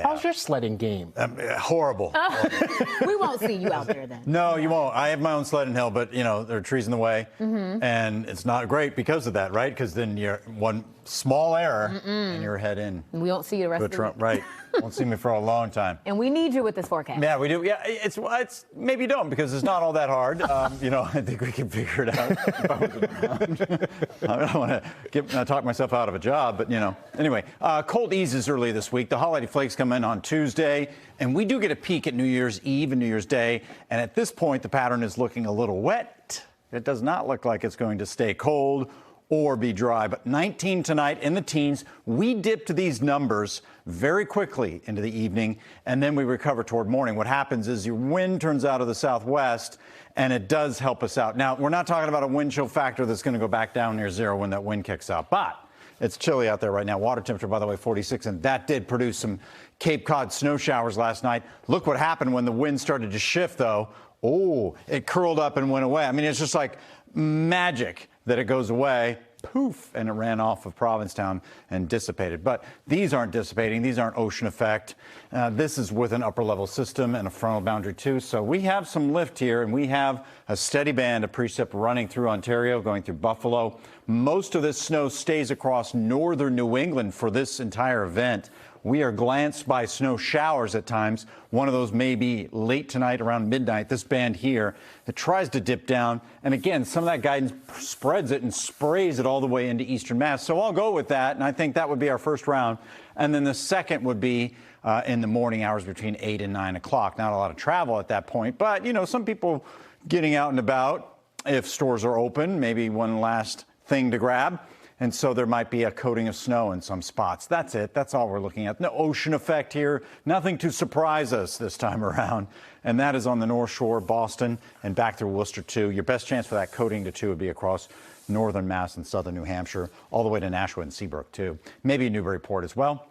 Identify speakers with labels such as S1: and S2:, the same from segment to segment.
S1: How's your sledding game?
S2: Horrible.
S3: We won't see you out there then.
S2: No, you won't. I have my own sledding hill, but, you know, there are trees in the way. And it's not great because of that, right? Because then you're one small error and you're head in.
S3: We won't see you the rest of the week.
S2: Right. Won't see me for a long time.
S3: And we need you with this forecast.
S2: Yeah, we do. Yeah, it's maybe you don't because it's not all that hard. You know, I think we can figure it out. I don't want to talk myself out of a job, but, you know. Anyway, cold eases early this week. The holiday flakes come in on Tuesday, and we do get a peak at New Year's Eve and New Year's Day. And at this point, the pattern is looking a little wet. It does not look like it's going to stay cold or be dry, but 19 tonight in the teens. We dipped these numbers very quickly into the evening, and then we recover toward morning. What happens is your wind turns out of the southwest, and it does help us out. Now, we're not talking about a wind chill factor that's going to go back down near zero when that wind kicks out, but it's chilly out there right now. Water temperature, by the way, 46, and that did produce some Cape Cod snow showers last night. Look what happened when the wind started to shift, though. Oh, it curled up and went away. I mean, it's just like magic that it goes away, poof, and it ran off of Provincetown and dissipated. But these aren't dissipating. These aren't ocean effect. This is with an upper level system and a frontal boundary too. So we have some lift here, and we have a steady band of precip running through Ontario, going through Buffalo. Most of this snow stays across northern New England for this entire event. We are glanced by snow showers at times. One of those may be late tonight around midnight. This band here, it tries to dip down. And again, some of that guidance spreads it and sprays it all the way into eastern Mass. So I'll go with that. And I think that would be our first round. And then the second would be in the morning hours between 8 and 9 o'clock. Not a lot of travel at that point. But, you know, some people getting out and about, if stores are open, maybe one last thing to grab. And so there might be a coating of snow in some spots. That's it. That's all we're looking at. No ocean effect here. Nothing to surprise us this time around. And that is on the North Shore, Boston, and back through Worcester, too. Your best chance for that coating to, too, would be across northern Mass and southern New Hampshire, all the way to Nashua and Seabrook, too. Maybe Newburyport as well.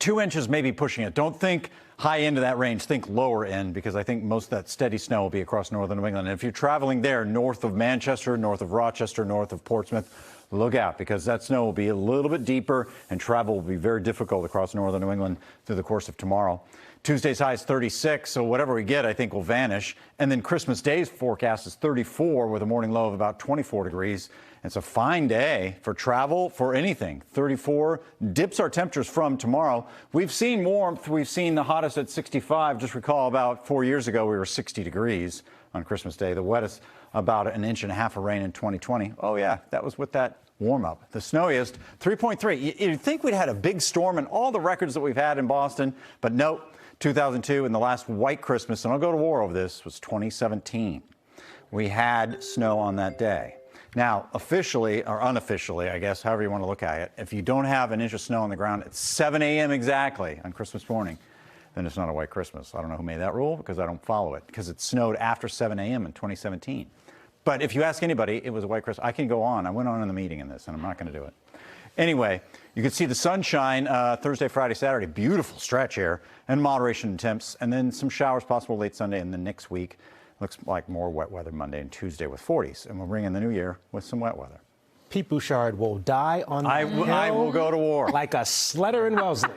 S2: 2 inches may be pushing it. Don't think high end of that range. Think lower end, because I think most of that steady snow will be across northern New England. And if you're traveling there, north of Manchester, north of Rochester, north of Portsmouth, look out, because that snow will be a little bit deeper and travel will be very difficult across northern New England through the course of tomorrow. Tuesday's high is 36, so whatever we get, I think, will vanish. And then Christmas Day's forecast is 34 with a morning low of about 24 degrees. It's a fine day for travel, for anything. 34 dips our temperatures from tomorrow. We've seen warmth. We've seen the hottest at 65. Just recall about 4 years ago, we were 60 degrees on Christmas Day. The wettest, about 1.5 inches of rain in 2020. Oh, yeah, that was with that warm up. The snowiest, 3.3. You'd think we'd had a big storm and all the records that we've had in Boston, but nope. 2002 and the last white Christmas, and I'll go to war over this, was 2017. We had snow on that day. Now, officially, or unofficially, I guess, however you want to look at it, if you don't have an inch of snow on the ground at 7 a.m. exactly on Christmas morning, then it's not a white Christmas. I don't know who made that rule because I don't follow it, because it snowed after 7 a.m. in 2017. But if you ask anybody, it was a white Christmas. I can go on. I went on in the meeting in this, and I'm not going to do it. Anyway, you can see the sunshine Thursday, Friday, Saturday. Beautiful stretch here, and moderation in temps, and then some showers possible late Sunday, and then next week looks like more wet weather Monday and Tuesday with 40s, and we'll bring in the new year with some wet weather.
S1: Pete Bouchard will die on the hill
S2: I will go to war
S1: like a sledder in Wellesley.